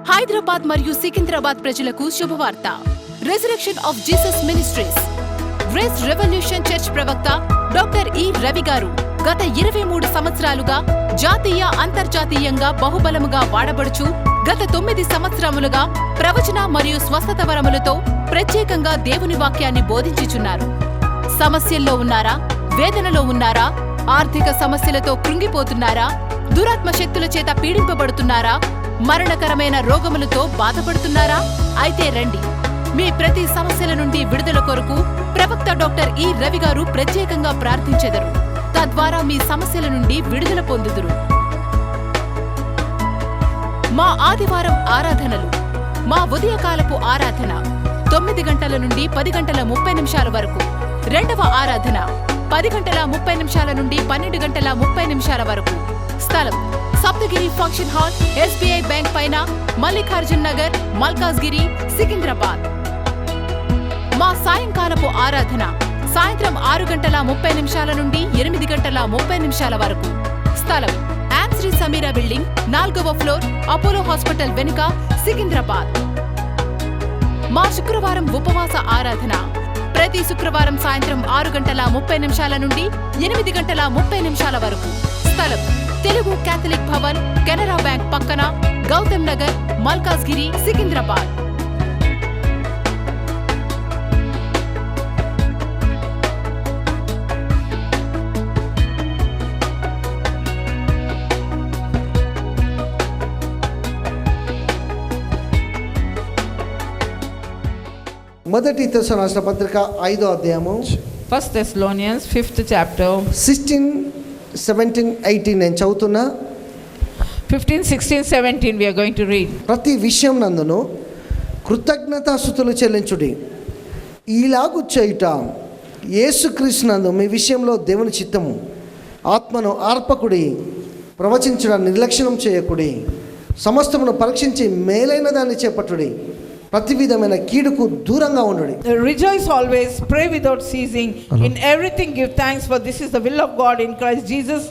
హైదరాబాద్ మరియు సికింద్రాబాద్ ప్రజలకు శుభవార్త. Resurrection of Jesus ministries grace revolution church ప్రవక్త డాక్టర్ ఈ రవి గారు గత 23 సంవత్సరాలుగా జాతీయ అంతర్జాతీయంగా బహుబలముగా వాడబడుచు గత 9 సంవత్సరములుగా ప్రవచన మరియు స్వస్థత వరములతో ప్రత్యేకంగా దేవుని వాక్యాన్ని బోధించుచున్నారు. సమస్యల్లో ఉన్నారా? వేదనలో ఉన్నారా? ఆర్థిక సమస్యలతో కృంగిపోతున్నారా? దురాత్మ శక్తుల చేత పీడింపబడుతున్నారా? మరణకరమైన రోగములతో బాధపడుతున్నారా? అయితే రండి, మీ ప్రతి సమస్యల నుండి విడుదల కొరకు ప్రవక్త డాక్టర్ ఈ రవి గారు ప్రత్యేకంగా ప్రార్థించెదరు. తద్వారా మీ సమస్యల నుండి విడుదల పొందుదురు. మా ఆదివారం ఆరాధనలు. మా ఉదయకాలపు ఆరాధన 9 గంటల నుండి 10 గంటల 30 నిమిషాల వరకు. రెండవ ఆరాధన 10 గంటల 30 నిమిషాల నుండి 12 గంటల 30 నిమిషాల వరకు. స్థలం Saptagiri function hall, SBI bank పైన, మల్లికార్జున్ నగర్, మల్కాజ్గిరి, సికింద్రాబాద్. మా సాయంకాలపు ఆరాధన సాయంత్రం 6 గంటల 30 నిమిషాల నుండి 8 గంటల 30 నిమిషాల వరకు. స్థలం శ్రీ సమీరా బిల్డింగ్, 4వ ఫ్లోర్, అపోలో హాస్పిటల్ వెనుక, సికింద్రాబాద్. మా శుక్రవారం ఉపవాస ఆరాధన ప్రతి శుక్రవారం సాయంత్రం 6 గంటల 30 నిమిషాల నుండి 8 గంటల 30 నిమిషాల వరకు. స్థలం తెలుగు కేథలిక్ భవన్, కెనరా బ్యాంక్ పక్కన, గౌతమ్ నగర్, మల్కాజ్గిరి, సికింద్రాబాద్. మొదటి తెస్సలోనికీయులకు రాసిన పత్రిక 5వ అధ్యాయము 1 Thessalonians 5th chapter 16, 17, 18 నేను చదువుతున్నా. 15, 16, 17 we are going to read. ప్రతి విషయం నందును కృతజ్ఞతాస్తుతులు చెల్లించుడి. ఈలాగు చేయుట యేసుక్రీస్తునందు మీ విషయంలో దేవుని చిత్తము. ఆత్మను ఆర్పకుడి, ప్రవచించుట నిర్లక్ష్యం చేయకుడి. సమస్తమును పరీక్షించి మేలైన దాన్ని చేపట్టుడి. ప్రతి విధమైన కీడుకు దూరంగా ఉండుడి. Rejoice always, pray without ceasing. In everything give thanks, for this is the will of God in Christ Jesus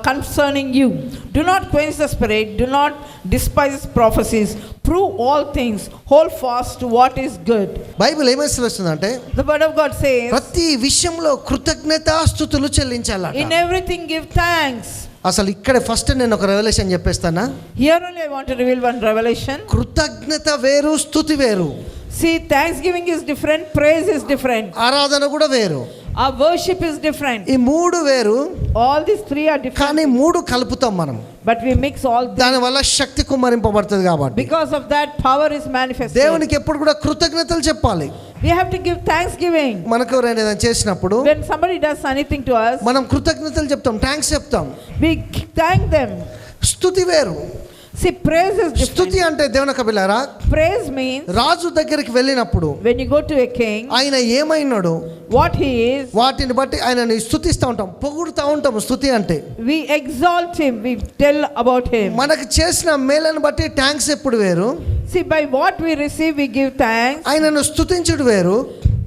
concerning you. Do not quench the spirit, do not despise prophecies. Prove all things, hold fast to what is good. Bible ఏమని సెలవిస్తుందంటే, The word of God says, ప్రతి విషయంలో కృతజ్ఞతాస్తుతులు చెల్లించాలి. in everything give thanks. అసలు ఇక్కడ first నేను ఒక revolution చెప్పేస్తానా? Here only I want to reveal one revelation. కృతజ్ఞత వేరు, స్తుతి వేరు. See, thanksgiving is different, praise is different. ఆరాధన కూడా వేరు. Our worship is different. ఈ మూడు వేరు, All these three are different. కానీ మూడు కలుపుతాం మనం. But we mix all these. దాని వల్ల శక్తి కుమ్మరింపబడుతుంది కాబట్టి Because of that, power is manifested. దేవునికి ఎప్పుడు కూడా కృతజ్ఞతలు చెప్పాలి. We have to give thanksgiving. మనకు ఎవరైనా ఏదైనా చేసినప్పుడు When somebody does anything to us, మనం కృతజ్ఞతలు చెప్తాం, థ్యాంక్స్ చెప్తాం. we thank them. స్తుతి వేరు. See, praise is స్తుతి different. అంటే దేవుని కబిలారా, Praise means రాజు దగ్గరికి వెళ్ళినప్పుడు when you go to a king, ఆయన ఏమైనాడు what he is, వాటిని బట్టి ఆయనని స్తుతిస్తూ ఉంటాం, పొగుడుతూ ఉంటాం. స్తుతి అంటే we exalt him, we tell about him. మనకు చేసిన మేలను బట్టి థ్యాంక్స్ ఎప్పుడు వేరు, See, by what we receive, we give thanks. ఆయనను స్తుతించుడు వేరు.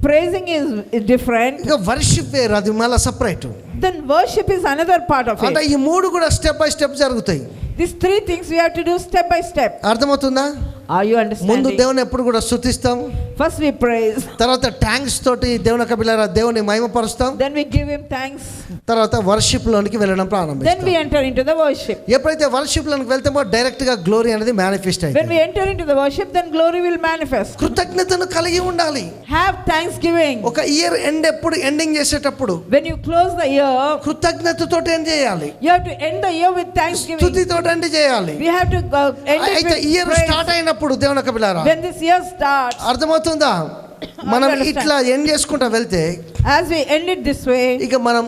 Praising is different. ఇక వర్షిప్ వేరు, అది మళ్ళీ separate. Then worship is another part of అంటే it. ఈ మూడు కూడా స్టెప్ బై స్టెప్ జరుగుతాయి. These three things we have to do step by step. అర్థమవుతుందా? Are you ముందు understanding? దేవుని ఎప్పుడు కూడా స్తుతిస్తాం, First we praise, తర్వాత థ్యాంక్స్ తోటి దేవుని కబిలారా దేవుని మహిమపరుస్తాం, then we give him thanks, తర్వాత వర్షిప్ లోనికి వెళ్ళడం then we ప్రారంభిస్తాం. enter into the worship. ఎప్పుడైతే వర్షిప్ లోనికి వెళ్తామో డైరెక్ట్ గా గ్లోరీ అనేది మేనిఫెస్ట్ When అవుతుంది. we enter into the worship, then glory will manifest. కృతజ్ఞతను కలిగి ఉండాలి. Have thanksgiving. ఒక ఇయర్ ఎండ్ ఎప్పుడు ఎండింగ్ చేసేటప్పుడు When you close the year, కృతజ్ఞతతో ఎండ్ చేయాలి, you have to end the year with thanksgiving. స్తుతితో ఎండ్ చేయాలి. We have to end it అయితే with ఇయర్ praise. స్టార్ట్ అయినప్పుడు దేవుని కబిలారా When this year starts, అర్థమవుతుందా? మనం ఇట్లా ఎండ్ చేసుకుంటా వెళ్తే as we end it this way, ఇక మనం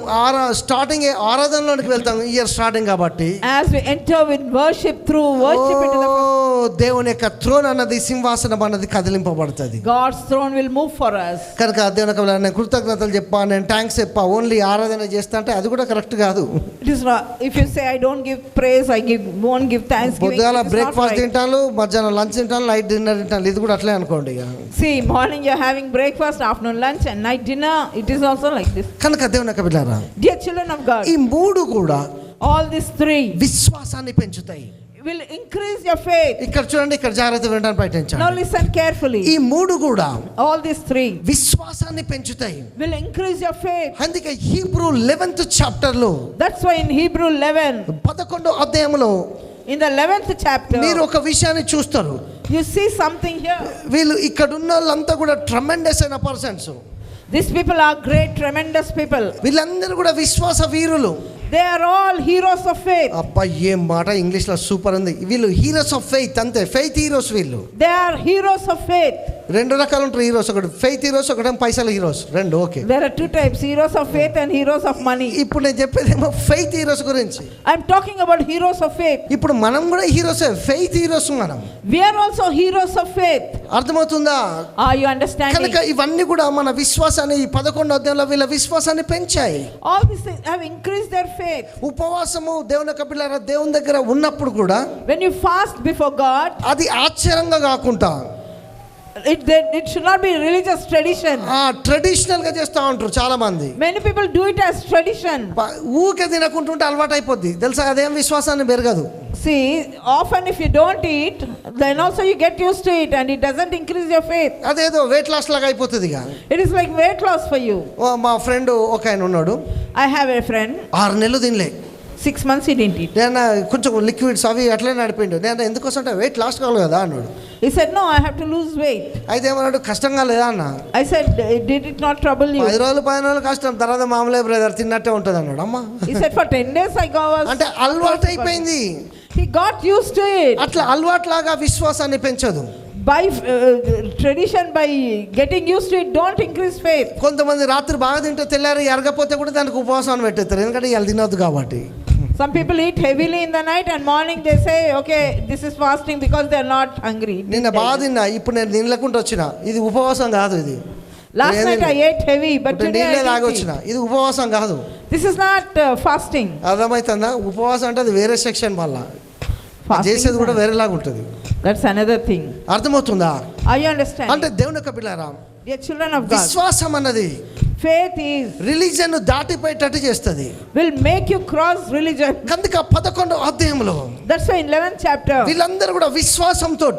స్టార్టింగ్ ఆరాధనలోనికి వెళ్తాం, ఇయర్ స్టార్టింగ్ కాబట్టి. as we enter with worship through worship into the దేవుని యొక్క థ్రోన్ అన్నది, సింహాసనం అన్నది కదిలింపబడుతుంది. God's throne will move for us. కనుక దేవుని యొక్క నేను కృతజ్ఞతలు చెప్పా, నేను థ్యాంక్స్ చెప్పా, ఓన్లీ ఆరాధన చేస్తా అంటే అది కూడా కరెక్ట్ కాదు. It is not. If you say I don't give praise, won't give thanksgiving. పొద్దుగాల it is not breakfast right. తింటాను, మధ్యాహ్నం లంచ్ తింటాను, నైట్ డిన్నర్ తింటాను, ఇది కూడా అట్లే అనుకోండి. See, morning you're having breakfast, afternoon lunch, and night dinner. It is also like this. కనుక దేవుని యొక్క బిడ్డలారా, Dear children of God, ఈ మూడు కూడా all these three విశ్వాసాన్ని పెంచుతాయి. will increase your faith. ఇక్కడ చూడండి, ఇక్కడ జాగ్రత్త వినడానికి Now ప్రయత్నించండి. listen carefully. ఈ మూడు కూడా All these three విశ్వాసాన్ని పెంచుతాయి. will increase your faith. అందుకే హీబ్రూ 11th చాప్టర్ లో That's why in Hebrew 11, 11వ అధ్యాయంలో in the 11th chapter, మీరు ఒక విషయాన్ని చూస్తారు. you see something here. వీళ్ళు ఇక్కడ ఉన్న వాళ్ళంతా కూడా ట్రమెండస్ అయిన persons. These people are great, tremendous people. వీళ్ళందరూ కూడా విశ్వాస వీరులు. They are all heroes of faith. అబ్బా, ఏం మాట ఇంగ్లీష్ లో సూపర్ ఉంది. వీళ్ళు హీరోస్ ఆఫ్ ఫెయిత్, అంతే, ఫెయిత్ హీరోస్ వీళ్ళు. They are heroes of faith. రెండు రకాలు ఉంటారు హీరోస్, ఒకటి ఫెయిత్ హీరోస్, ఒకటి పైసల హీరోస్, రెండు. Okay, There are two types, heroes of faith and heroes of money. ఇప్పుడు నేను చెప్పేదేమో ఫెయిత్ హీరోస్ గురించి. I'm talking about heroes of faith. ఇప్పుడు మనం కూడా హీరోసే, ఫెయిత్ హీరోస్ మనం. We are also heroes of faith. అర్థమవుతుందా? Are you understanding? కనుక ఇవన్నీ కూడా మన విశ్వాసాన్ని, ఈ 11వ అధ్యాయంలో వీళ్ళ విశ్వాసాన్ని పెంచాయి. All these things have increased their faith. ఉపవాసము దేవుని యొక్క పిల్లల దేవుని దగ్గర ఉన్నప్పుడు కూడా When you fast before God, అది ఆశ్చర్యంగా కాకుండా it should not be religious tradition. Traditional గా చేస్తూ ఉంటారు చాలా మంది. Many people do it as tradition. ఊకే తినకుంటుంటే అలవాటు అయిపోద్ది, తెలుసా? అదేం విశ్వాసాన్ని పెరగదు. See, often if you don't eat, then also you get used to it and it doesn't increase your faith. అదేదో వెయిట్ లాస్ లాగా అయిపోతుంది. ఇక It is like weight loss for you. మా ఫ్రెండ్ ఒక ఆయన ఉన్నాడు, I have a friend, 6 నెలలు తినలే. 6 months he didn't eat. నేను కొంచెం లిక్విడ్స్ అవి అట్లనే నడిపిండు. నేను ఎందుకోసం అంటే వెయిట్ లాస్ కావాలి కదా అన్నాడు. He said, no, I have to lose weight. అయితే ఏమన్నాడు, కష్టంగా లేదా అన్న. I said, did it not trouble you? 10 రోజులు 15 రోజులు కష్టం, తర్వాత మామూలే బ్రదర్, తిన్నట్టే ఉంటుంది అన్నాడు. అమ్మా, He said, for 10 days I was. అంటే అలవాటు అయిపోయింది. He got used to it. అట్లా అలవాటు లాగా విశ్వాసాన్ని పెంచదు. By tradition, by getting used to it, don't increase faith. కొంతమంది రాత్రి బాగా తింటే తెల్లారి ఎరగపోతే కూడా దానికి ఉపవాసాన్ని పెట్టేస్తారు, ఎందుకంటే ఇవాళ తినొద్దు కాబట్టి. Some people eat heavily in the night and morning they say, okay, this is fasting because they are not hungry. నిన్న బాగా తిన్నా, ఇప్పుడు నేను తినలేకుండా వచ్చిన, ఇది ఉపవాసం కాదు. ఇది Last night I ate heavy, but today నీళ్ళే I తాగి didn't వచ్చిన, eat. ఇది ఉపవాసం కాదు. This is not fasting. అర్థమవుతుందా? ఉపవాసం అంటే అది వేరే సెక్షన్, మళ్ళా Fasting చేసేది is కూడా వేరేలాగా ఉంటుంది. That's another thing. అర్థమవుతుందా? Are you understanding? అంటే దేవుని యొక్క పిల్లరా, Dear children of God, విశ్వాసం అన్నది faith is రిలీజన్ దాటిపోయేటట్టు చేస్తుంది. will make you cross religion. కనుక 11వ అధ్యాయంలో That's why in 11th chapter, వీళ్ళందరూ కూడా విశ్వాసంతో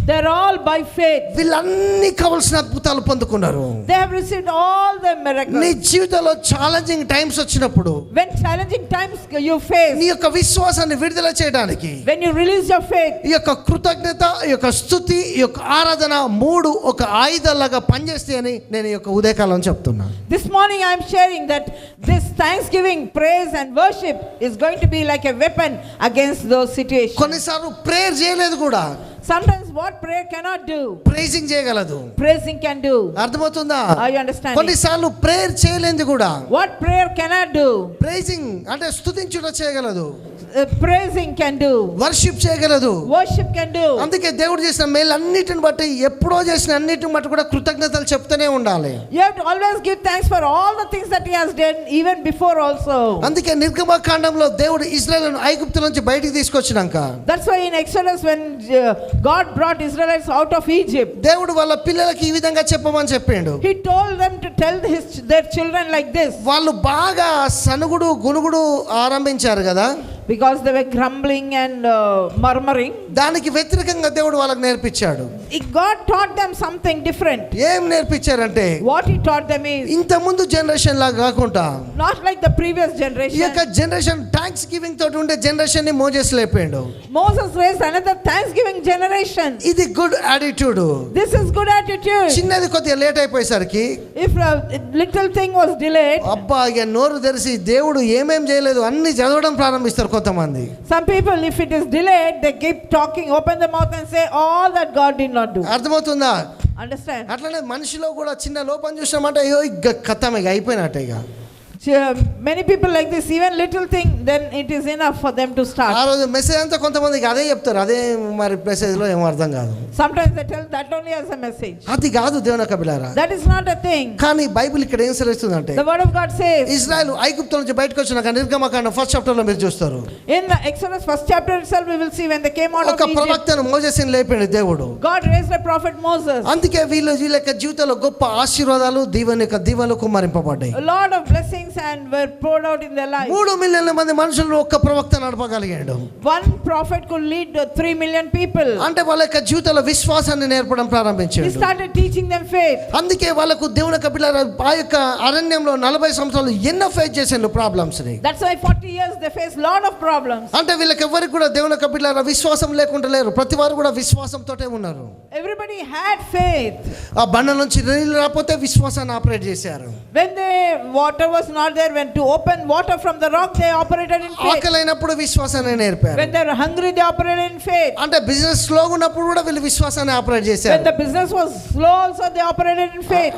they're all by faith. వీళ్ళన్ని కావాల్సిన అద్భుతాలు పొందుకున్నారు. They have received all the miracles. నీ జీవితంలో ఛాలెంజింగ్ టైమ్స్ వచ్చినప్పుడు, When challenging times you face, నీ యొక్క విశ్వాసాన్ని విడుదల చేయడానికి, when you release your faith, ఈ యొక్క కృతజ్ఞత, ఈ యొక్క స్తుతి, ఈ యొక్క ఆరాధన 3 ఒక ఆయుధాలాగా పనిచేస్తాయి అని నేను ఈ యొక్క ఉదయకాలం చెప్తున్నా. this morning I am sharing that this thanksgiving, praise and worship is going to be like a weapon against those situations. కొన్నిసార్లు ప్రేయర్ చేయలేదు కూడా, Sometimes what prayer cannot do, praising చేయగలదు. praising can do. అర్థమవుతుందా? Are you understanding? కొన్నిసార్లు prayer చేయలేదు కూడా, What prayer cannot do, praising అంటే స్తుతించుట చేయగలదు, praising can do. వర్షిప్ చేయగలదు. Worship can do. అందుకే దేవుడు చేసిన మేలు అన్నిటిని బట్టి, ఎప్పుడో చేసిన అన్నిటిని బట్టి కూడా కృతజ్ఞతలు చెప్తూనే ఉండాలి. You have to always give thanks for all the things that he has done even before also. అందుకే నిర్గమకాండంలో దేవుడు ఇశ్రాయేలును ఐగుప్తు నుంచి బయటికి తీసుకొచ్చినాక, That's why in Exodus when God brought Israelites out of Egypt, దేవుడు వాళ్ళ పిల్లలకి ఈ విధంగా చెప్పమని చెప్పిండు. he told them to tell their children like this, వాళ్ళు బాగా సనుగుడు గునుగుడు ఆరంభించారు కదా, because they were grumbling and murmuring. దానికి వ్యతిరేకంగా దేవుడు వాళ్ళకి నేర్పించాడు. God taught them something different. ఏం నేర్పించారంటే, What he taught them is ఇంత ముందు జనరేషన్ లాగా కాకుండా, not like the previous ఈ generation. యొక్క జనరేషన్ థ్యాంక్స్ గివింగ్ తోటి ఉండే జనరేషన్ ని మోజెస్ లేపిండు. Moses raised another thanksgiving generation. ఇది good attitude. This is good attitude. చిన్నది కొద్దిగా లేట్ అయిపోయేసరికి, If a little thing was delayed, అబ్బా ఇక నోరు తెరిచి దేవుడు ఏమేం చేయలేదు అన్ని చదవడం ప్రారంభిస్తారు కొంతమంది. some people, if it is delayed, they keep talking, open the mouth and say all that God did not do. అర్థమవుతుందా? Understand? అట్లనే మనిషిలో కూడా చిన్న లోపం చూసినామంటే అయ్యో ఇక కథం ఇక అయిపోయినట్టే. ఇక Many people like this, even little thing, then it is enough for them to ఆ start. రోజు మెసేజ్ అంతా కొంతమందికి అదే చెప్తారు, అదే మరి మెసేజ్ లో ఏం అర్థం కాదు. Sometimes they tell that only as a message. అది కాదు దేవుని యొక్క బిడ్డలారా. That is not a thing. కానీ బైబిల్ ఇక్కడ ఏం సెలవిస్తుందంటే, The word of God says Israel ఐగుప్తు నుంచి బయటకు వచ్చినాక నిర్గమకాండం 1st చాప్టర్ లో మీరు చూస్తారు, in the Exodus 1st chapter itself, we will see when they came out ఒక of Egypt, ప్రవక్తను మోజెస్ని లేపిండు దేవుడు. God raised a prophet Moses. అందుకే వీళ్ళ యొక్క జీవితంలో గొప్ప ఆశీర్వాదాలు దీవెన యొక్క దీవెనలు కుమ్మరింపబడ్డాయి. A lot of blessings and were were poured out in their lives. 3 మిలియన్ల మంది మనుషులను ఒక్క ప్రవక్త నడపగలిగాడు. One prophet could lead 3 million people. అంటే వాళ్ళ యొక్క జీవితంలో విశ్వాసాన్ని నేర్పడం He ప్రారంభించాడు. started teaching them faith. అందుకే వాళ్ళకు దేవుని యొక్క బిడ్డలారా ఆ యొక్క అరణ్యంలో 40 సంవత్సరాలు ఎన్నో ఫేస్ చేశారు ప్రాబ్లమ్స్ ని. That's why 40 years they faced lot of problems. అంటే వీళ్ళకి ఎవరికి కూడా దేవుని యొక్క బిడ్డలారా విశ్వాసం లేకుండా లేరు. ప్రతి వారు కూడా విశ్వాసంతోటే ఉన్నారు. Everybody had faith. ఆ బండ నుంచి నీళ్ళు రాకపోతే విశ్వాసాన్ని ఆపరేట్ చేశారు. When the water was not there, when to open water from the rock, they operated in faith. ఆకలైనప్పుడు విశ్వాసాన్ని నేర్పారు. When they were hungry, they operated in faith. అంటే బిజినెస్ స్లో ఉన్నప్పుడు కూడా వీళ్ళు విశ్వాసాన్ని ఆపరేట్ When చేశారు. the business was slow also, they operated in faith.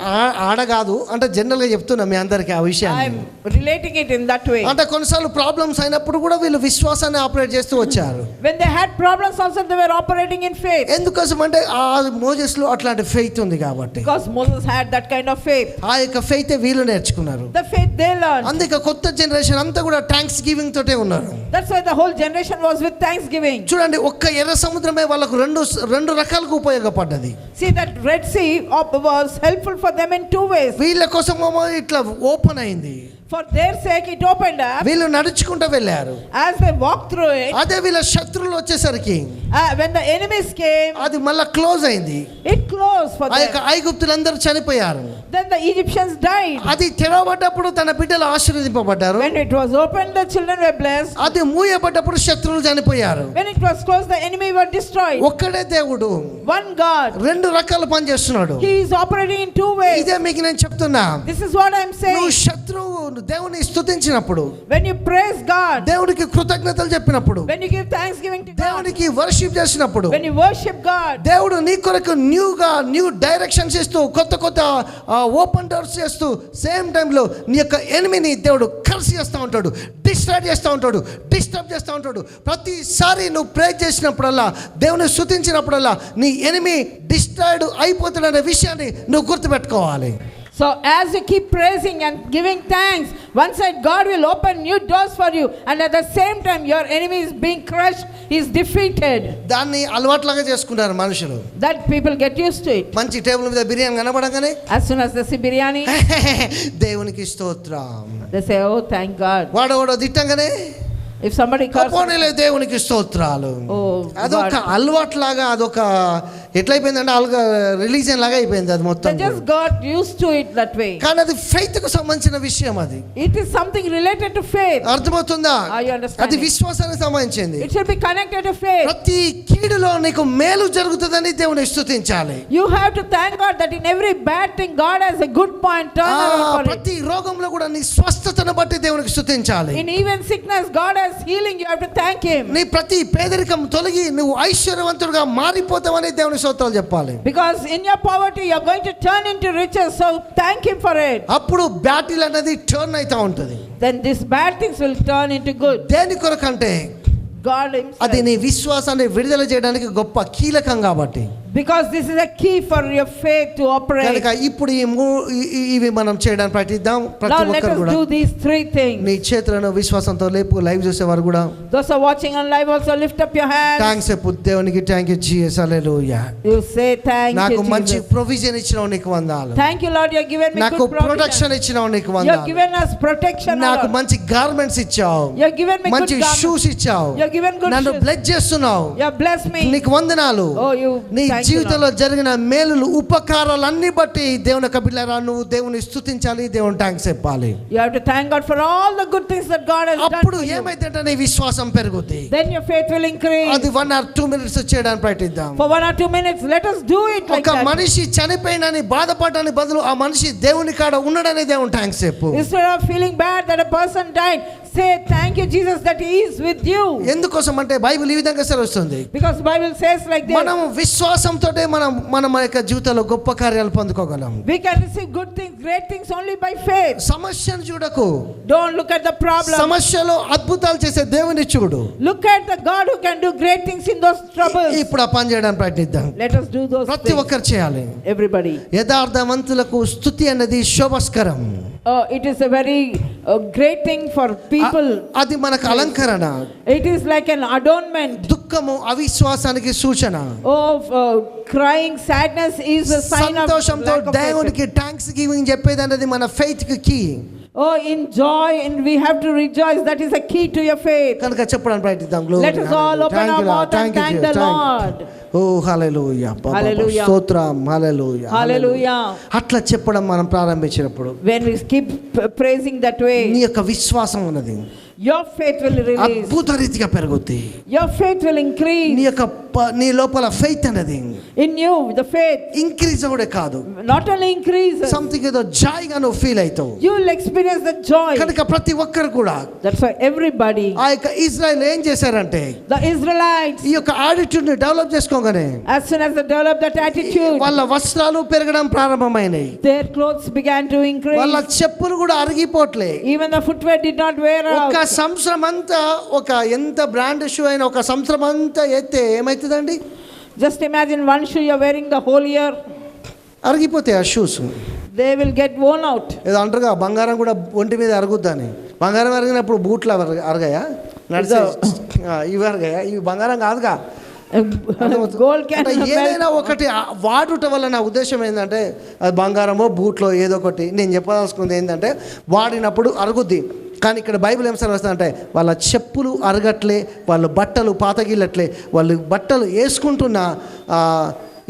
ఆడ కాదు అంటే జనరల్ గా చెప్తున్నా మీ అందరికి ఆ I'm విషయాన్ని. relating it in that way. అంటే కొన్నిసార్లు ప్రాబ్లమ్స్ అయినప్పుడు కూడా వీళ్ళు విశ్వాసాన్ని ఆపరేట్ చేస్తూ వచ్చారు. When they had problems also, they were operating in faith. ఎందుకోసం అంటే ఆ మోజెస్ లో అట్లాంటి ఫెయిత్ ఉంది కాబట్టి. Because Moses had that kind of faith. ఆ యొక్క ఫెయిత్ వీళ్ళు నేర్చుకున్నారు. The faith they learned. అందుకే కొత్త జనరేషన్ అంతా కూడా థ్యాంక్స్ గివింగ్ తోటే ఉన్నారు. That's why the whole generation was with thanksgiving. చూడండి ఒక్క ఎర్ర సముద్రమే వాళ్ళకు రెండు రకాలుగా ఉపయోగపడ్డది. See, that Red Sea was helpful for them in two ways. వీళ్ళ కోసం ఇట్లా ఓపెన్ అయింది. For their sake it opened up. వీళ్ళు నడుచుకుంటూ వెళ్ళారు. As they walked through it, అదే వీళ్ళ శత్రువులు వచ్చేసరికి when the enemies came, అది మళ్ళా క్లోజ్ అయింది. it closed for ఆ యొక్క them. ఐగుప్తులందరూ చనిపోయారు. Then the Egyptians died. అది తెరవబడ్డప్పుడు తన బిడ్డలు ఆశీర్వదింపబడ్డారు. When it was opened, the children were blessed. అది మూయబడ్డప్పుడు శత్రువులు చనిపోయారు. When it was closed, the enemy were destroyed. ఒక్కడే దేవుడు One God. రెండు రకాల పని చేస్తున్నాడు. He is operating in two ways. ఇదే మీకు నేను చెప్తున్నా. This is what I'm saying. నువ్వు శత్రువు దేవుని స్తుతించినప్పుడు, When you praise God, దేవునికి కృతజ్ఞతలు చెప్పినప్పుడు, when you give thanksgiving to God, దేవునికి వర్షిప్ చేసినప్పుడు, when you worship God, దేవుడు నీ కొరకు న్యూ డైరెక్షన్స్ ఇస్తూ కొత్త ఓపెన్ డోర్స్ చేస్తూ సేమ్ టైంలో నీ యొక్క ఎనిమిని దేవుడు కర్స్ చేస్తూ ఉంటాడు, డిస్ట్రాక్ట్ చేస్తూ ఉంటాడు, డిస్టర్బ్ చేస్తూ ఉంటాడు. ప్రతిసారి నువ్వు ప్రే చేసినప్పుడల్లా, దేవుని స్తుతించినప్పుడల్లా నీ ఎనిమి డిస్ట్రాక్ట్ అయిపోతాడనే విషయాన్ని నువ్వు గుర్తుపెట్టుకోవాలి. so as you keep praising and giving thanks, one side God will open new doors for you, and at the same time your enemy is being crushed, he is defeated. దాన్ని అలవాట్లాగా చేసుకుంటారు మనుషులు. That people get used to it. మంచి table మీద బిర్యానీ కనబడగానే As soon as they see biryani, దేవునికి స్తోత్రం, they say, oh thank God. వాడో తిట్టంగానే If somebody curses, పోనీలే దేవునికి స్తోత్రాలు. oh అదొక God. అలవాట్లాగా అదొక ఎట్లయిపోయిందంటే రిలీజియన్ లాగా అయిపోయింది అది మొత్తం. They just got used to it that way. కానీ అది ఫెయిత్ కు సంబంధించిన విషయం. అది It is something related to faith. అర్థమవుతుందా? Are you understanding? అది విశ్వాసానికి సంబంధించింది. It should be connected to faith. ప్రతి కీడులో నీకు మేలు జరుగుతుందని దేవుని స్తుతించాలి. You have to thank God that in every bad thing God has a good point turn around for it. ప్రతి రోగంలో కూడా నీ స్వస్థతను బట్టి దేవునికి స్తుతించాలి. In even sickness God has healing, you have to thank him. నీ ప్రతి పేదరికం తొలగి నువ్వు ఐశ్వర్యవంతుడిగా మారిపోతావని దేవుని స్తోత్రాలు చెప్పాలి. Because in your poverty you are going to turn into riches, so thank him for it. అప్పుడు బ్యాటిల్ అనేది టర్న్ అవుతా ఉంటుంది. Then these bad things will turn into good. దేని కొరకంటే God himself. అది నీ విశ్వాసాన్ని విడుదల చేయడానికి గొప్ప కీలకం కాబట్టి. Because this is a key for your faith to operate. కనుక ఇప్పుడు ఇవి మనం చేయడానికి ప్రయత్నిద్దాం. Now ప్రతి let ఒక్కరు us కూడా do these three things. నీ చేతులను విశ్వాసంతో లేపు. లైవ్ చూసేవారు కూడా Those are watching on live also lift up your hands. Thanks చెప్పు దేవునికి. Thank you Jesus, hallelujah. You say thank you నాకు మంచి Jesus. ప్రొవిజన్ ఇచ్చినావు, నీకు వందనాలు. Thank you Lord, you have given me నాకు good protection. ప్రొటెక్షన్ ఇచ్చినావు, నీకు You have వందనాలు. given us protection, నాకు Lord. మంచి గార్మెంట్స్ ఇచ్చావు, You have given me మంచి good garments. షూస్ ఇచ్చావు, You have given good నన్ను shoes. బ్లెస్ చేస్తున్నావు, You have blessed me. నీకు వందనాలు. Oh, you నీ thank you, జీవితంలో జరిగిన మేలులు ఉపకారాలన్నీ బట్టి దేవుని యొక్క బిడ్డలారా నువ్వు దేవుని స్తుతించాలి, దేవుని థాంక్స్ చెప్పాలి. You have to thank God for all the good things that God has done అప్పుడు for you. ఏమైందంటే నీ విశ్వాసం పెరుగుద్ది. Then your faith will increase. అది 1 or 2 minutes చేయడానికి ప్రయత్నిద్దాం. For 1 or 2 minutes, let us do it like ఒక that. మనిషి చనిపోయినని బాధపడడానికి బదులు ఆ మనిషి దేవుని కాడ ఉన్నాడని దేవుని థాంక్స్ చెప్పు. Instead of feeling bad that a person died, say thank you Jesus that he is with you. ఎందుకోసం అంటే బైబిల్ ఈ విధంగా సెలవిస్తుంది. Because Bible says like this. మనం విశ్వాసంతోటే మన యొక్క జీవితంలో గొప్ప కార్యాలు పొందుకోగలం. We can receive good things, great things only by faith. సమస్యను చూడకు, Don't look at the problem. సమస్యలో అద్భుతాలు చేసే దేవుని చూడు. Look at the God who can do great things in those troubles. ఇప్పుడు ఆ పని చేయడానికి ప్రయత్నిద్దాం. Let us do those ప్రతి things. ఒక్కరు చేయాలి. Everybody. యథార్థవంతులకు స్తుతి అనేది శోభస్కరం. It is a very great thing for people. అది మనకు అలంకరణ. It is like an adornment. దుఃఖము అవిశ్వాసానికి సూచన. Crying sadness is a sign of సంతోషంతో lack of faith. దేవునికి థాంక్స్ గివింగ్ చెప్పేది అనేది మన ఫెయిత్ కి key. Oh, in joy, and we have to rejoice. That is the key to your faith. కనుక చెప్పడానికి ప్రయత్నిద్దాం. Let us all open our mouth and thank the Lord. Oh hallelujah, Hallelujah. స్తోత్రం, హల్లెలూయా, Hallelujah. అట్లా చెప్పడం మనం ప్రారంభించినప్పుడు When we keep praising that నీ way, యొక్క విశ్వాసం ఉన్నది your faith will release. అద్భుత రీతిగా పెరుగుద్ది. Your faith will increase. నీ లోపల ఫెయిత్ అనేది In you, the faith increase అవడే కాదు, not only increases, సంథింగ్ ఏదో జాయ్గా నువ్వు ఫీల్ అవుతావు. you will experience the joy. కనుక ప్రతి ఒక్కరు కూడా That's why everybody, ఆ యొక్క ఇజ్రాయెల్ ఏం చేశారంటే the Israelites, ఈ యొక్క యాటిట్యూడ్ ని develop చేసుకోగానే as soon as they developed that attitude, వాళ్ళ వస్త్రాలు పెరగడం ప్రారంభమైనాయి. their clothes began to increase. వాళ్ళ చెప్పులు కూడా అరిగిపోట్లే. Even the footwear did not wear ఒక out. సంవత్సరం అంతా ఒక ఎంత బ్రాండ్ షూ అయినా ఒక సంవత్సరం అంతా ఎత్తే ఏమవుతుందండి? Just imagine one shoe you're wearing the whole year, అరిగిపోతాయి ఆ shoes. they will get worn out. ఏదో అంటారుగా బంగారం కూడా ఒంటి మీద అరుగుద్దని. బంగారం అరిగినప్పుడు బూట్లు అరగాయా? నడిచే ఇవి అరగాయా? ఇవి బంగారం కాదుగా. Gold can అంటే ఏదైనా ఒకటి వాడుట వల్ల నా ఉద్దేశం ఏంటంటే అది బంగారమో బూట్లో ఏదో ఒకటి నేను చెప్పదలుచుకుంది ఏంటంటే వాడినప్పుడు అరుగుద్ది. కానీ ఇక్కడ బైబిల్ ఏం వస్తుందంటే వాళ్ళ చెప్పులు అరగట్లే, వాళ్ళ బట్టలు పాతగిల్లట్లే, వాళ్ళు బట్టలు వేసుకుంటున్న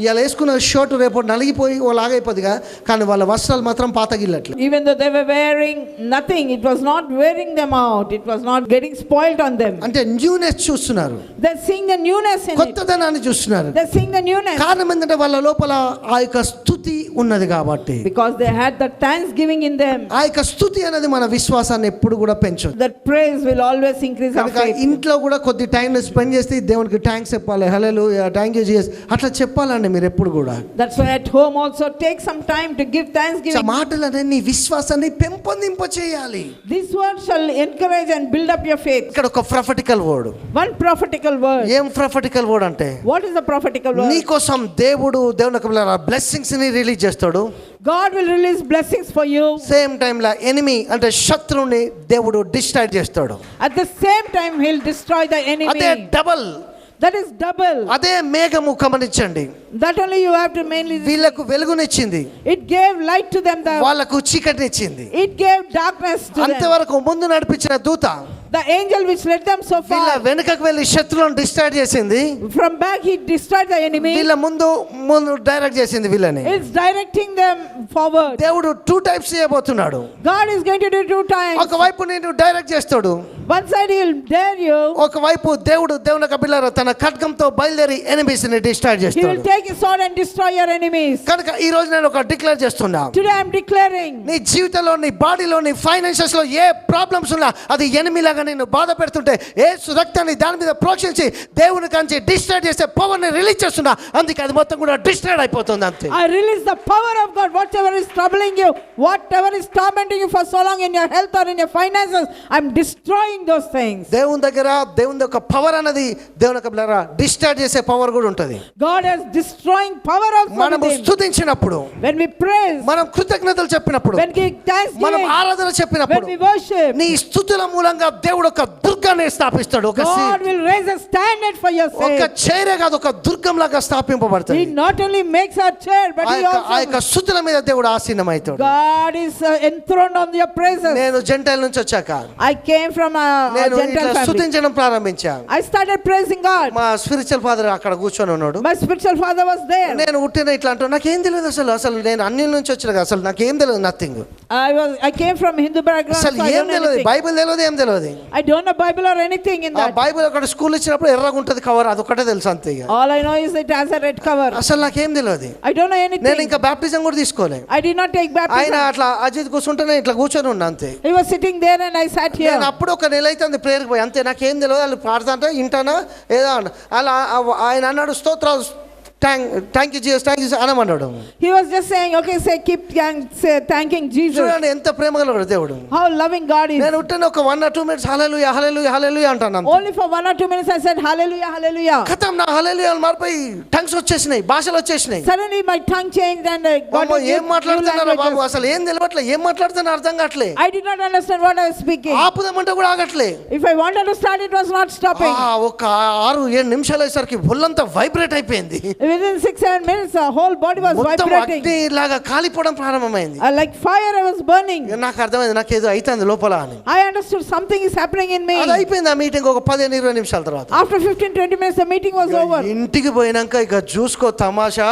ఇవాళ వేసుకున్న షర్ట్ రేపు నలిగిపోయి ఓ లాగైపోద్దిగా, కానీ వాళ్ళ వస్త్రాలు మాత్రం పాతగిల్లట్లే. Even though they were wearing nothing, it was not wearing them out, it was not getting spoiled on them. అంటే న్యూనెస్ చూస్తున్నారు, They're seeing the newness in it. కొత్తదనాన్ని చూస్తున్నారు. They're seeing the newness కారణం ఏంటంటే వాళ్ళ లోపల ఆ యొక్క స్తుతి ఉన్నది కాబట్టి. because they had the thanksgiving in them. ఆ యొక్క స్తుతి అనేది మన విశ్వాసాన్ని ఎప్పుడు కూడా పెంచదు. That praise will always increase our కనుక faith. ఇంట్లో కూడా కొద్ది టైం స్పెండ్ చేసి దేవునికి థ్యాంక్స్ చెప్పాలి. హల్లెలూయా, థ్యాంక్ యూ జీసస్ అట్లా చెప్పాలండి మీరు ఎప్పుడు కూడా. That's why at home also take some time to give thanksgiving. మాటలు అనేది నీ విశ్వాసాన్ని పెంపొందింప చేయాలి. This word shall encourage and build up your faith. ఇక్కడ ఒక prophetical word. One prophetical word. ఏం ప్రొఫెటికల్ వర్డ్ అంటే What is the prophetical word? నీ కోసం దేవునికి బ్లెస్సింగ్స్ ని రిలీజ్ చేస్తాడు. God will release blessings for you. Same time law enemy అంటే శత్రువుని దేవుడు డిస్ట్రాయ్ చేస్తాడు. At the same time he'll destroy the enemy. అదే డబల్, That is double. అదే మేఘము గమనించండి. That only you have to mainly. వీళ్ళకు వెలుగునిచ్చింది, It gave light to them. వాళ్ళకు చీకటినిచ్చింది. It gave darkness to them. అంతవరకు ముందు నడిపించిన దూత The angel which led them so వీళ్ళ far, వెనుకకు వెళ్ళి శత్రువులను డిస్ట్రాయ్ చేసింది. from back he destroyed the enemy. వీళ్ళ ముందు డైరెక్ట్ చేసింది వీళ్ళని. It's directing them forward. దేవుడు 2 టైప్స్ చేయబోతున్నాడు. God is going to do 2 times. ఒకవైపు నేను డైరెక్ట్ చేస్తాడు, One side he will dare you. ఒకవైపు దేవుని బిడ్డలారా తన ఖడ్గంతో బయలుదేరి ఎనిమీస్ ని డిస్ట్రాయ్ He will చేస్తాడు. take his sword and destroy your enemies. కనుక ఈ రోజు నేను ఒక డిక్లేర్ చేస్తున్నా, Today I am declaring, నీ జీవితంలో నీ బాడీలో నీ ఫైనాన్షియల్స్ లో ఏ ప్రాబ్లమ్స్ ఉన్నా అది ఎనిమిలాగా నేను బాధ పెడుతుంటే యేసు రక్తాన్ని దాని మీద ప్రోక్షించి దేవుని కంచి డిస్ట్రాయ్ చేసే పవర్ ని రిలీజ్ చేస్తున్నా. అందుకే అది మొత్తం కూడా డిస్ట్రాయ్ అయిపోతుంది అంతే. I release the power of God. Whatever is troubling you, whatever is tormenting you for so long in your health or in your finances, I am destroying those things. దేవుని దగ్గర దేవుని యొక్క పవర్ అనేది దేవుని యొక్క destroy చేసే power కూడా ఉంటుంది. God has destroying power also మనము within. స్తుతించినప్పుడు, When we praise, మనం కృతజ్ఞతలు చెప్పినప్పుడు, when we thanksgiving, మనం ఆరాధన చెప్పినప్పుడు when we worship, నీ స్తుతుల మూలంగా దేవుడు ఒక దుర్గాన్ని స్థాపిస్తాడు. ఒక God will raise a standard for your ఒక sake. చైరే కాదు, ఒక దుర్గం లాగా స్థాపింపబడుతుంది. He not only makes our chair, but ఆ he యొక్క also, స్తుతుల మీద దేవుడు ఆసీనమైతాడు. God is enthroned on your praises. నేను జెంటైల్ నుంచి వచ్చాక I came from a నేను Gentile ఇట్లా family. స్తుతించడం ప్రారంభించా. I started praising God. మా స్పిరిచువల్ ఫాదర్ అక్కడ కూర్చొని ఉన్నాడు. My spiritual father was there. నేను ఉట్టిన ఇట్లా అంటూ నాకేం తెలియదు అసలు నేను అన్యుల నుంచి వచ్చిన కదా, అసలు నాకేం తెలియదు, nothing. I came from Hindu background. అసలు So I ఏం don't know తెలియదు, anything. బైబిల్ తెలియదు, ఏం తెలియదు. I don't know Bible or anything in ఆ that. బైబిల్ అక్కడ స్కూల్ ఇచ్చినప్పుడు ఎర్రగా ఉంటుంది కవర్, అదొకటే తెలుసు అంతే. ఇక All I know is it has a red cover. అసలు నాకేం తెలియదు. I don't know నేను anything. ఇంకా బ్యాప్టిజం కూడా తీసుకోలే. I did not take ఆయన baptism. అట్లా అజిత్ కూర్చుంటే నేను ఇట్లా కూర్చొని ఉన్నా అంతే. He was sitting there and I sat here. నేను అప్పుడు ఒక నెల అయితే ప్రేయర్కి పోయి అంతే, నాకేం తెలియదు. వాళ్ళు పాడుతా అంటే ఇంటానా ఏదో అలా ఆయన అన్నాడు స్తోత్రాలు thank you Jesus, thank you అనమన్నాడు. He was just saying, okay, keep thanking Jesus. చూడండి ఎంత ప్రేమ గలవాడు దేవుడు. How loving God is. నేను ఉంటే ఒక 1 or 2 minutes హల్లెలూయా హల్లెలూయా హల్లెలూయా అంటాను. Only for 1 or 2 minutes I said hallelujah, hallelujah. ఖతం నా హల్లెలూయాలు మారిపోయి టంగ్స్ వచ్చేసినాయి, భాషలు వచ్చేసినాయి. Suddenly my tongue changed and God was ఏం మాట్లాడుతున్నారా బాబు, అసలు ఏం తెలియట్లే, ఏం మాట్లాడుతున్నా అర్థం కావట్లే. I did not understand what I was speaking. ఆపుదామంటే కూడా ఆగట్లే. If I wanted to start, it was not stopping. ఒక 6-7 నిమిషాలు అయ్యేసరికి ఒళ్ళంతా వైబ్రేట్ అయిపోయింది. Within 6-7 minutes, the whole body was మొత్తం vibrating. అగ్ని లాగా కాలిపోవడం ప్రారంభమైంది. Like fire, I was burning. నాకు అర్థమైంది నాకు ఏదో అవుతుంది లోపల అని. I understood something is happening in me. అది అయిపోయింది ఆ మీటింగ్ ఒక 15-20 నిమిషాల తర్వాత. After 15-20 minutes, the meeting was over. ఇంటికి పోయినాక ఇక చూసుకో తమాషా.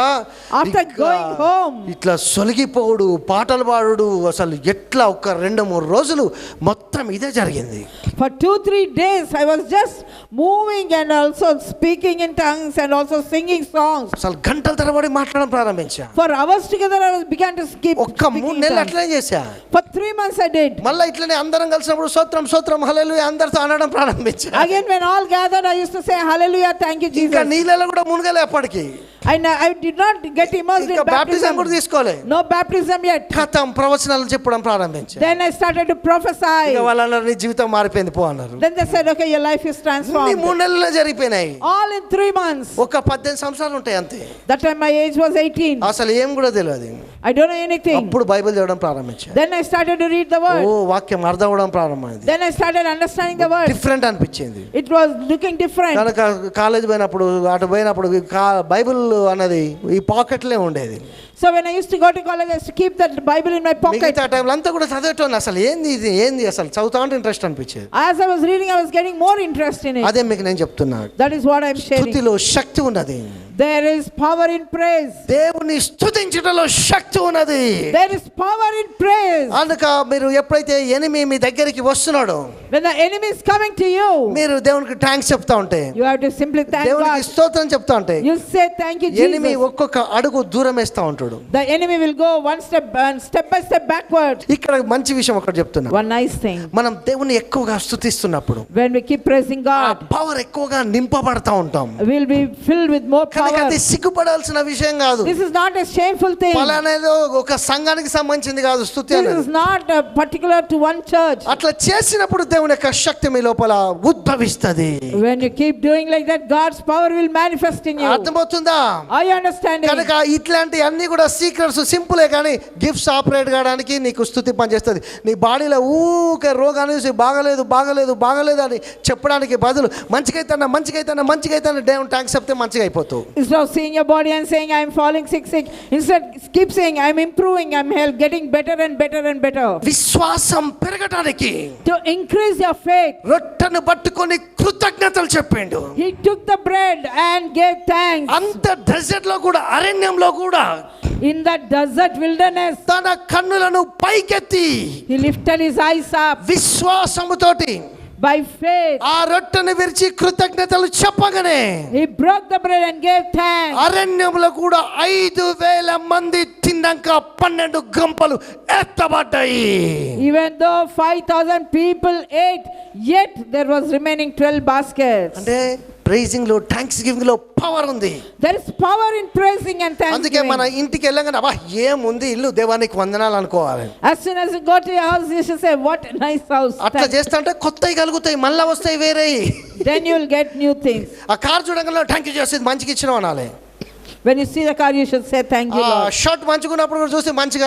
After going home, ఇట్లా సొలిగిపోడు, పాటలు పాడు, అసలు ఎట్లా ఒక 2-3 రోజులు మొత్తం ఇదే జరిగింది. for 2-3 days, I was just moving and also speaking in tongues and also singing songs. అసలు గంటల తరబడి మాట్లాడడం ప్రారంభించా. For hours together, I began to skip. ఒక్క 3 నెలలు అట్లనే చేశా. For 3 months, I did. మళ్ళీ ఇట్లనే అందరం కలిసినప్పుడు స్తోత్రం స్తోత్రం హల్లెలూయా అందరితో అనడం ప్రారంభించా. Again, when all gathered, I used to say hallelujah, thank you ఇంకా Jesus. నీళ్ళలో కూడా మునగలే అప్పటికి. I did not get immersed ఇంకా in బాప్టిజం baptism. కూడా తీసుకోలే. No baptism yet. కథం ప్రవచనాలు చెప్పడం ప్రారంభించా. Then I started to prophesy. ఇక వాళ్ళన్నారు నీ జీవితం మారిపోయింది పో అన్నారు. Then they said, okay, your life is నీ transformed. 3 నెలల్లో జరిగిపోయినాయి. All in 3 months. ఒక 18 సంవత్సరాలు ఉంటాయి అంతే. That time my age was 18. అసలు ఏం కూడా తెలియదు. I don't know anything. అప్పుడు బైబిల్ చదవడం ప్రారంభించా. Then I started to read the word. ఓ వాక్యం అర్థం అవడం ప్రారంభమైంది. Then I started understanding the word. Different అనిపించింది. It was looking different. కనుక కాలేజ్ పోయినప్పుడు అటు పోయినప్పుడు బైబిల్ అన్నది ఈ పాకెట్లే ఉండేది. So when I used to go to college, I used to keep that Bible in my pocket. మిగతా టైంలో అంతా కూడా చదివేటోని అసలు ఏంది ఇది ఏంది అసలు చదువుతా ఉంటే ఇంట్రెస్ట్ అనిపించేది. As I was reading, I was getting more interest in it. అదే మీకు నేను చెప్తున్నా. That is what I'm sharing. స్తుతిలో శక్తి ఉన్నది. There is power in praise. దేవుని స్తుతించడంలో శక్తి ఉన్నది. There is power in praise. అందుక మీరు ఎప్పుడైతే ఎనిమి మీ దగ్గరికి వస్తున్నాడో When the enemy is coming to you, మీరు దేవునికి థాంక్స్ చెప్తా ఉంటే you have to simply thank దేవునికి God. స్తోత్రం చెప్తా ఉంటే You say thank you enemy Jesus. ఒక్కొక్క అడుగు దూరం వేస్తా ఉంటాడు. The enemy will go one step and step by step backward. ఇక్కడ మంచి విషయం ఒకటి చెప్తున్నా. One nice thing. మనం దేవుని ఎక్కువగా స్తుతిస్తున్నప్పుడు When we keep praising God, power ఎక్కువగా నింపబడతా ఉంటాం. we'll be filled with more కనుక power. అది సిగ్గుపడాల్సిన విషయం కాదు. This is not a shameful thing. పలానేదో ఒక సంఘానికి సంబంధించింది కాదు స్తుతి This అనేది. is not particular to one church. అట్లా చేసినప్పుడు దేవుని యొక్క శక్తి మీ లోపల ఉద్భవిస్తది. When you keep doing like that, God's power will manifest in you. అర్థమవుతుందా? Are you understanding? కనుక ఇట్లాంటి అన్ని కూడా సీక్రెట్స్ సింపులే కానీ గిఫ్ట్స్ ఆపరేట్ కావడానికి నీకు స్తుతి పనిచేస్తుంది. నీ బాడీలో ఊకే రోగాన్ని చూసి బాగలేదు బాగలేదు బాగలేదు అని చెప్పడానికి బదులు మంచిగైతేనా మంచిగైతేనా మంచిగైతేనా దేవుని థాంక్స్ చెప్తే మంచిగా అయిపోతావు. Instead of seeing your body and saying I'm falling sick, instead keep saying I'm improving, I'm getting better and better and better. విశ్వాసం పెరగడానికి To increase your faith, రొట్టెను పట్టుకొని కృతజ్ఞతలు చెప్పిండు. he took the bread and gave thanks. అంత dessert లో కూడా అరణ్యంలో కూడా In that desert wilderness, తన కన్నులను పైకెత్తి he lifted his eyes up విశ్వాసముతోటి by faith. ఆ రొట్టెను విరిచి కృతజ్ఞతలు చెప్పగానే He broke the bread and gave thanks. అరణ్యంలో కూడా 5,000 మంది తిన్నాక 12 గంపలు ఎత్తబడ్డాయి. Even though 5,000 people ate, yet there was remaining 12 baskets. అంటే ప్రైజింగ్ లో థాంక్స్ గివింగ్ లో పవర్ ఉంది. There is power in praising and అందుకే మన thanksgiving. ఇంటికి వెళ్ళగానే అబ్బా ఏముంది ఇల్లు దేవానికి వందనాలు అనుకోవాలి. As soon as you go to your house, you should say, what a nice house. అట్లా చేస్తా అంటే కొత్తవి కలుగుతాయి మళ్ళా వస్తాయి వేరే. Then you will get new things. ఆ కార్ చూడగానే థ్యాంక్ యూ చేసేది మంచిగా ఇచ్చినావు అనాలి. When you see the car, you should say, thank you, Lord. Shirt మంచుకున్నప్పుడు కూడా చూసి మంచిగా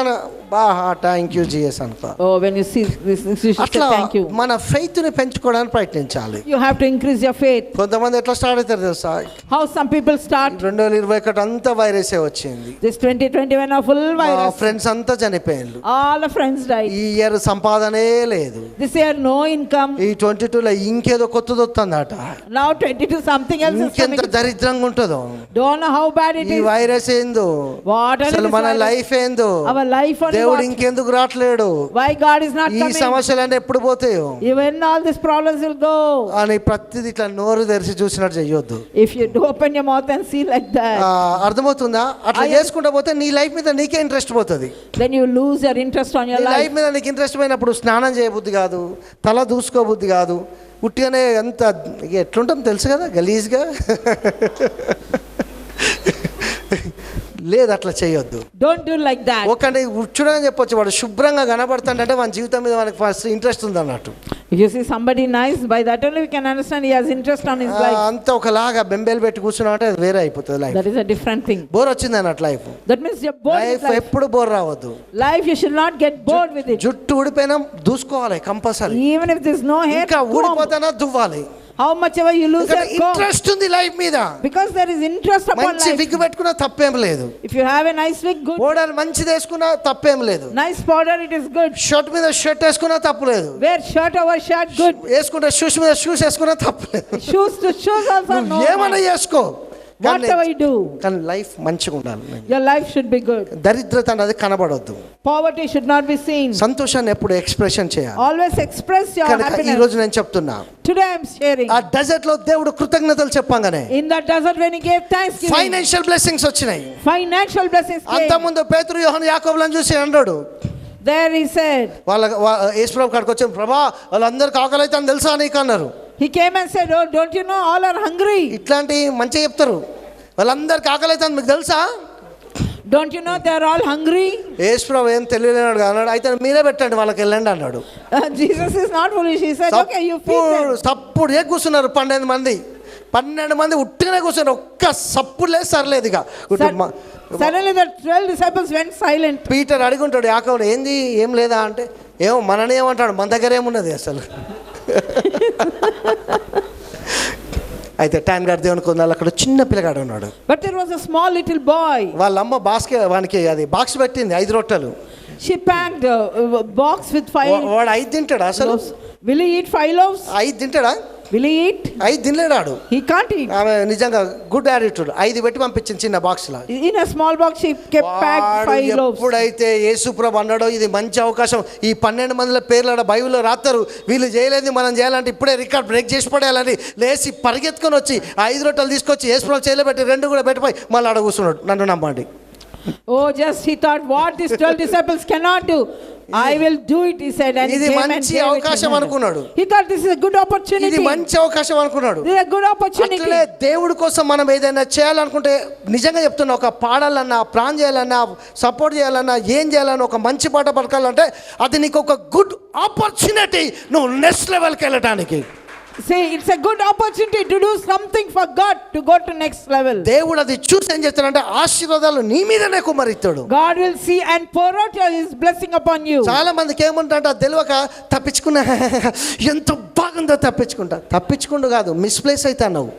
బాహా థ్యాంక్ యూ జీఎస్ అనుకో. Oh, when you see this, you should say, అట్లా thank you. మన ఫెయిత్ ని పెంచుకోవడానికి ప్రయత్నించాలి. You have to increase your faith. కొంతమంది ఎట్లా స్టార్ట్ అవుతారు తెలుసా? How some people start. 2021 అంతా వైరసే వచ్చింది. This 2021 a full virus. Friends అంతా చనిపోయారు. All the friends died. ఈ ఇయర్ సంపాదనే లేదు. This year no income. ఈ 22లో ఇంకేదో కొత్తది వస్తుందట. Now 22 something else is coming. ఇంకెంత దరిద్రంగా ఉంటుందో. Don't know how bad it ఈ is. వైరస్ ఏందో What అసలు మన virus? లైఫ్ ఏందో Our life only దేవుడు what? ఇంకెందుకు రావట్లేడు Why God is not ఈ coming? సమస్యలన్నీ ఎప్పుడు పోతాయో Even all these problems will go. అని ప్రతిదీ ఇట్లా నోరు తెరిచి చూసినట్టు చెయ్యొద్దు. If you do open your mouth and see like that, అర్థమవుతుందా? అట్లా చేసుకుంటా పోతే నీ లైఫ్ మీద నీకే ఇంట్రెస్ట్ పోతుంది. then you lose your interest on your నీ life. లైఫ్ మీద నీకు ఇంట్రెస్ట్ పోయినప్పుడు స్నానం చేయబుద్ధి కాదు, తల దూసుకోబుద్ధి కాదు, ఉట్టిగానే ఎంత ఎట్లుంటాం తెలుసు కదా గలీజ్గా. లేదు అట్లా చేయొద్దు. Don't do like that. ఒకటి చూడని చెప్పొచ్చు వాడు శుభ్రంగా కనబడతాడంటే మన జీవితం మీద మనకి ఫస్ట్ ఇంట్రెస్ట్ ఉంది అన్నట్టు. If you see somebody nice, by that only we can understand he has interest on his life. అంత ఒకలాగా బెంబేలు పెట్టి కూర్చున్నా అంటే అది వేరే అయిపోతుంది life. That is a different thing. Bore వచ్చింది అన్నట్టు life. That means you're bored with life life. ఎప్పుడు బోర్ రావద్దు. Life you should not get bored with it. జుట్టు ఊడిపోయినా దూసుకోవాలి compulsory. Even if there's no hair, ఇంకా ఊడిపోతానా దువ్వాలి. How much ever you lose your comb. Interest ఉంది life మీద. Because there is interest upon మంచి life. విగ్ పెట్టుకున్నా తప్పేం లేదు. If you have a nice wig, good. Model మంచిది వేసుకున్నా తప్పేం లేదు. Nice powder, it is good. Shirt మీద షర్ట్ వేసుకున్నా తప్పు లేదు. Wear shirt over shirt, good. వేసుకుంటే షూస్ మీద షూస్ వేసుకున్నా తప్పు లేదు. Shoes to shoes also, no. ఏమన్నా చేసుకో, Whatever you do, కానీ లైఫ్ మంచిగా ఉండాలి. your life should be good. దరిద్రత అనేది కనబడొద్దు. Poverty should not be seen. సంతోషాన్ని ఎప్పుడు ఎక్స్ప్రెషన్ చేయాలి. Always express your కనుక ఈ happiness. రోజు నేను చెప్తున్నా, Today I am sharing. ఆ డెజర్ట్ లో దేవుడు కృతజ్ఞతలు చెప్పంగానే In the desert when he gave thanksgiving, financial blessings వచ్చినాయి. financial blessings అంత came. ముందు పేతురు యోహాను యాకోబులను చూసి అన్నాడు, There he said, యేసుప్రభు కాడికి వచ్చి, ప్రభా వాళ్ళందరికీ ఆకలి అయితే అని తెలుసా నీకు అన్నారు. he came and said, oh, don't you know all are hungry? ఇట్లాంటి మంచిగా చెప్తారు, వాళ్ళందరికీ ఆకలి అయితే మీకు తెలుసా. Don't you know they are all hungry? యేసుప్రభు ఏం తెలియలేనాడు అన్నాడు, అయితే మీరే పెట్టండి వాళ్ళకి వెళ్ళండి అన్నాడు. Jesus is not foolish. He said, okay, you feed them. సప్పుడు ఏ కూర్చున్నారు 12 మంది ఉట్టిగానే కూర్చున్నారు, ఒక్క సప్పుడు లేదు సర్లేదు. ఇక Suddenly the 12 disciples went silent. Peter అడుగుంటాడు యాకోబుని, ఏంది ఏం లేదా అంటే, ఏమో మననే ఏమంటాడు, మన దగ్గర ఏమున్నది అసలు. అయితే టైం గారు దేవునికి ఉన్నాడు, అక్కడ చిన్న పిల్లగాడు ఉన్నాడు. But there was a small little boy. వాళ్ళ అమ్మ వానికి అది బాక్స్ పెట్టింది 5 రొట్టెలు. She packed a box with 5 వాడు 5 తింటాడా అసలు? loaves. Will he eat 5 loaves? 5 తింటాడా? Will he eat? 5 తినలేడాడు. He can't eat. ఆమె నిజంగా గుడ్ యాటిట్యూడ్, 5 పెట్టి పంపించింది చిన్న box law. In a small box she kept packed 5 loaves. ఎప్పుడైతే యేసుప్రభు అన్నాడో ఇది మంచి అవకాశం, ఈ 12 మందిల పేర్లు బైబిల్లో రాస్తారు, వీళ్ళు చేయలేదు మనం చేయాలంటే ఇప్పుడే రికార్డ్ బ్రేక్ చేసి పడేయాలని లేచి పరిగెత్తుకొని వచ్చి 5 రొట్టెలు తీసుకొచ్చి యేసుప్రభు చేయలో పెట్టి 2 కూడా పెట్టిపోయి మళ్ళీ ఆడ కూర్చున్నాడు. నన్ను నమ్మండి. Oh, just he thought what these 12 disciples cannot do, I will do it, he said, and ఇది he came and మంచి gave అవకాశం it. అనుకున్నాడు. He thought this is a good opportunity. ఇది మంచి అవకాశం అనుకున్నాడు. This is a good opportunity. అట్లే దేవుడి కోసం మనం ఏదైనా చేయాలనుకుంటే నిజంగా చెప్తున్నా, ఒక పాడాలన్నా, ప్రాన్ చేయాలన్నా, సపోర్ట్ చేయాలన్నా, ఏం చేయాలన్నా, ఒక మంచి పాట పడకాలంటే అది నీకు ఒక గుడ్ ఆపర్చునిటీ నువ్వు నెక్స్ట్ లెవెల్కి వెళ్ళటానికి. See, it's a good opportunity to do something for God, to go to next level. దేవుడు అది చూసి ఏం చేస్తాడంటే ఆశీర్వాదాలు నీ మీదనే కుమరిస్తాడు. God will see and pour out his blessing upon you. చాలా మందికి ఏమంటారంటే తెలియక తప్పించుకున్నా, ఎంత బాగుందో తప్పించుకుంటూ కాదు, మిస్ప్లేస్ అయితే అన్నావు.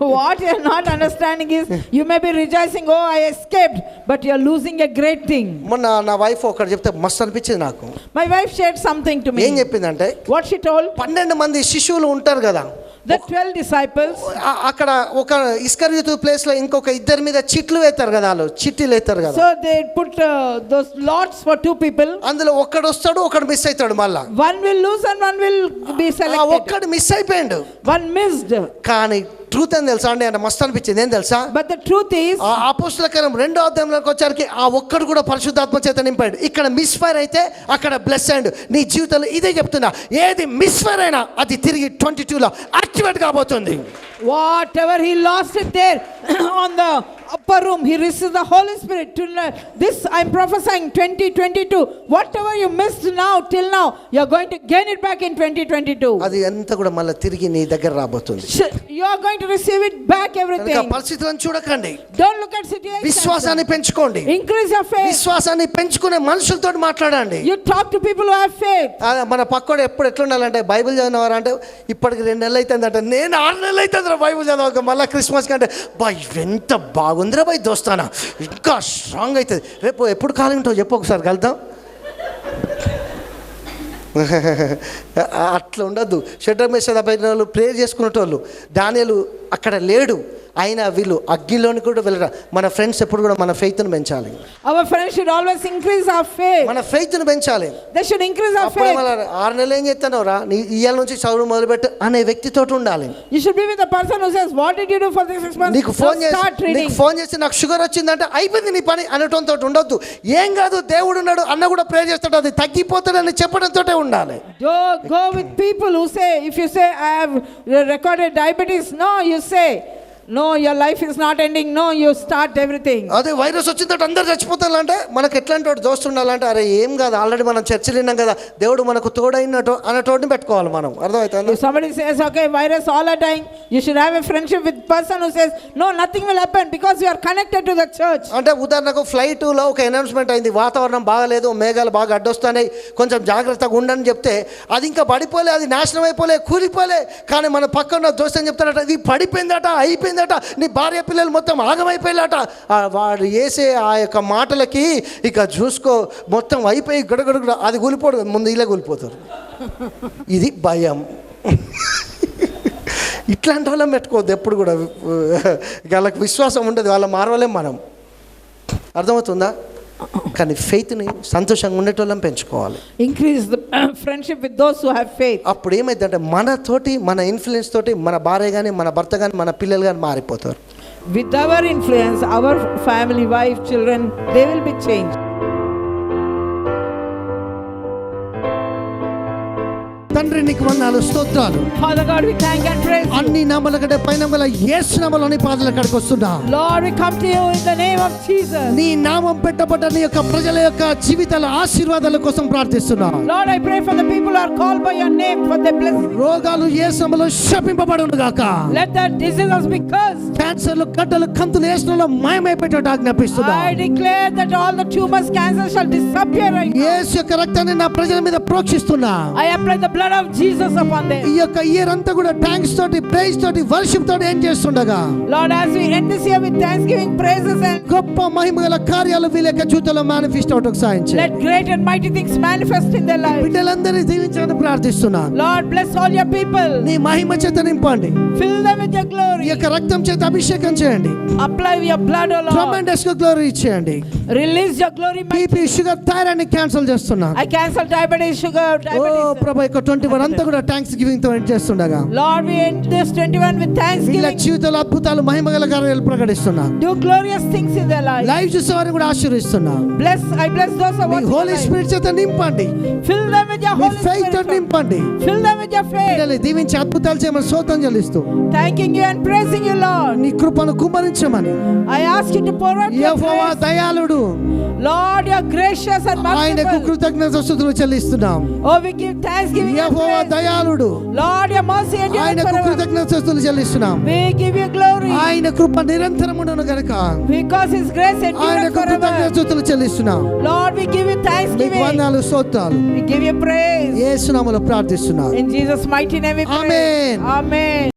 What you are not understanding is you may be rejoicing, oh I escaped, but you are losing a great thing. మొన్న నా వైఫ్ ఒకటి చెప్తే మస్తు అనిపించింది నాకు. My wife shared something to me. ఏం చెప్పిందంటే, What she told? 12 మంది శిష్యులు ఉంటారు కదా, The 12 disciples. అక్కడ ఒక ఇస్కరియోతు ప్లేస్ లో ఇంకొక 2 మీద చిట్లు వేస్తారు కదా, వాళ్ళు చిట్టీలు వేస్తారు కదా. So they put those lots for 2 people. అందులో ఒకడు వస్తాడు, ఒకడు మిస్ అవుతాడు. మళ్ళా One will lose and one will be selected. ఒక్కడు మిస్ అయిపోయాడు. One missed. కానీ ట్రూత్ అని తెలుసా అండి, అంటే మస్తు అనిపించింది. ఏం తెలుసా, But the truth is, ఆ అపోస్తల కార్యం 2వ అధ్యాయంలోకి వచ్చరికి ఆ ఒక్కడు కూడా పరిశుద్ధాత్మ చేత నింపాడు. ఇక్కడ మిస్ ఫైర్ అయితే అక్కడ బ్లెస్ అయ్యాడు. నీ జీవితంలో ఇదే చెప్తున్నా, ఏది మిస్ ఫైర్ అయినా అది తిరిగి 22లో యాక్టివేట్ కాబోతుంది. whatever he lost it there on the upper room, he receives the Holy Spirit. This I'm prophesying 2022. Whatever you missed now till now, you are going to gain it back in 2022. అది అంతా కూడా మళ్ళీ తిరిగి నీ దగ్గర రాబోతుంది. You are going to receive it back, everything. పరిస్థితులను చూడకండి, Don't look at situations. విశ్వాసాన్ని పెంచుకోండి. Increase your faith. విశ్వాసాన్ని పెంచుకునే మనుషులతో మాట్లాడండి. You talk to people who have faith. మన పక్కోడు ఎప్పుడు ఎట్లుండాలంటే, బైబిల్ చదివినవారు అంటే ఇప్పటికి 2 నెలలు అవుతుందంటే, నేను 6 నెలలు అవుతుంది బైబిల్ చదవక, మళ్ళీ క్రిస్మస్ కంటే బాయ్ ఎంత బాగుందిరా బాయ్ దోస్తానా, ఇంకా స్ట్రాంగ్ అవుతుంది. రేపు ఎప్పుడు ఖాళీ ఉంటావు చెప్పు, ఒకసారి కలుద్దాం. అట్లా ఉండద్దు. షడ్రక్ మేషక్ అబేద్నెగోలు ప్రేయర్ చేసుకునేటోళ్ళు, దానియేలు అక్కడ లేడు, అయినా వీళ్ళు అగ్నిలోని కూడా వెళ్ళరా. మన ఫ్రెండ్స్ ఎప్పుడు కూడా మన ఫెయిత్ను పెంచాలి. Our friends should always increase our faith. మన ఫెయిత్ను పెంచాలి. They should increase our faith. 6 నెలలు ఏం చేస్తానో రా, నీ ఇయ్యాల నుంచి చదువు మొదలుపెట్టు అనే వ్యక్తితో ఉండాలి. You should be with the person who says, what did you do for this 6 months? నీకు ఫోన్ చేసి నాకు షుగర్ వచ్చిందంటే అయిపోయింది నీ పని అనటంతో ఉండొద్దు. ఏం కాదు, దేవుడు ఉన్నాడు అన్న కూడా ప్రేర్ చేస్తాడు, అది తగ్గిపోతాడని చెప్పడంతో ఉండాలి. Go with people who say, if you say I have recorded diabetes, no, you say No, your life is not ending. No, you start everything. అదే వైరస్ వచ్చిందంటే అందరు చచ్చిపోతారంటే మనకు ఎట్లాంటి వాడు దోస్తు ఉండాలంటే అరే ఏం కాదు ఆల్రెడీ మనం చర్చలు విన్నాం కదా దేవుడు మనకు తోడైనట్టు అనేటోడిని పెట్టుకోవాలి మనం. అర్థమవుతుంది? If somebody says, okay, virus, all are dying, you should have a friendship with person who says, no, nothing will happen because you are connected to the church. అంటే ఉదాహరణకు ఫ్లైట్లో ఒక అనౌన్స్మెంట్ అయింది, వాతావరణం బాగాలేదు, మేఘాలు బాగా అడ్డొస్తున్నాయి, కొంచెం జాగ్రత్తగా ఉండని చెప్తే అది ఇంకా పడిపోలే, అది నాశనం అయిపోలే, కూలిపోలే. కానీ మన పక్కన దోస్తు అని చెప్తాడట ఇది పడిపోయిందట, అయిపోయిందట, నీ భార్య పిల్లలు మొత్తం ఆగమైపోయాట. వాడు వేసే ఆ యొక్క మాటలకి ఇక చూసుకో మొత్తం అయిపోయి గడగడ అది కూలిపోడు, ముందు ఇలా కూలిపోతారు. ఇది భయం. ఇట్లాంటి వాళ్ళం పెట్టుకోవద్దు ఎప్పుడు కూడా. వాళ్ళకి విశ్వాసం ఉండదు, వాళ్ళ మారవలేం మనం. అర్థమవుతుందా? కానీ ఫెయిత్ని సంతోషంగా ఉండేటోళ్ళం పెంచుకోవాలి. Increase the friendship with those who have faith. అప్పుడు ఏమైందంటే మనతోటి మన ఇన్ఫ్లుయెన్స్ తోటి మన భార్య కానీ మన భర్త కానీ మన పిల్లలు కానీ మారిపోతారు. With our influence, our family, wife, children, they will be changed. తండ్రి నీకు వందనాలు, స్తోత్రాలు. Father God, we thank and praise you. అన్ని నామల కంటే పైన గల యేసు నామములోని పాదాల కాడికి వస్తున్నా. Lord, we come to you in the name of Jesus. నీ నామం పెట్టబడ్డ నీ యొక్క ప్రజల యొక్క జీవితాల ఆశీర్వాదాల కోసం ప్రార్థిస్తున్నా. Lord, I pray for the people who are called by your name for their blessing. రోగాలు యేసు నామములో శపింపబడును గాక. Let the diseases be cursed. క్యాన్సర్లు గడ్డలు కంతులు యేసులో మాయమైపోయేటట్టు ఆజ్ఞాపిస్తున్నా. I declare that all the tumors, cancer shall disappear right now. యేసు యొక్క రక్తాన్ని నా ప్రజల మీద ప్రోక్షిస్తున్నా. I apply the blood of Jesus upon them. ఈ యొక్క ఇయర్ అంతా కూడా థాంక్స్ తోటి, ప్రైజ్ తోటి, వర్షిప్ తోటి ఏం చేస్తుండగా Lord, as we end this year with thanksgiving, praises and గొప్ప మహిమగల కార్యాలు వీళ్ళ యొక్క జీవితంలో మేనిఫెస్ట్ అవటకు సాయం చేయి. let great and mighty things manifest in their lives. బిడ్డలందరినీ దీవించాలని ప్రార్థిస్తున్నాను. Lord, bless all your people. నీ మహిమ చేత నింపండి. Fill them with your ఈ glory. యొక్క రక్తం చేత అభిషేకం చేయండి. Apply your blood, O Lord. Tremendous గా గ్లోరీ ఇచ్చేయండి. Release your glory. BP, sugar, thyroid ని క్యాన్సిల్ చేస్తున్నాను. I cancel diabetes, sugar, O diabetes. ప్రభు యొక్క 21 అంతా కూడా థాంక్స్ గివింగ్ తో ఎండ్ చేస్తుండగా Lord, we end this 21 with వీళ్ళ thanksgiving. జీవితాలు అద్భుతాలు మహిమగల కార్యాలు ప్రకటిస్తున్నా. Do glorious things in their lives. Live చూసేవారిని కూడా ఆశీర్వదిస్తున్నా. I bless those who మీ watch హోలీ live. స్పిరిట్ చేత నింపండి. Fill them with your మీ Holy ఫెయిత్ Spirit. తోటి నింపండి. Fill them with your faith. పిల్లల్ని దీవించి అద్భుతాలు చేయమని స్తోత్రం చెల్లిస్తూ Thanking you and praising you, Lord. నీ కృపను కుమ్మరించమని I ask you to pour out your Jehovah grace. దయాళుడు Lord, you are gracious and ఆయనకు merciful. కృతజ్ఞతాస్తుతులు చెల్లిస్తున్నాం. Oh, we give thanksgiving and Jehovah praise. దయాళుడు Lord, your mercy endures ఆయనకు forever. కృతజ్ఞతాస్తుతులు చెల్లిస్తున్నాం. We give you glory ఆయన కృప నిరంతరం ఉండును గనుక because His grace endures ఆయనకు forever. కృతజ్ఞతాస్తుతులు చెల్లిస్తున్నాం. Lord, we give you మీకు thanksgiving. వందనాలు, స్తోత్రాలు. We give you praise. యేసు నామములో ప్రార్థిస్తున్నాను. In Jesus' mighty name we pray. Amen. Amen.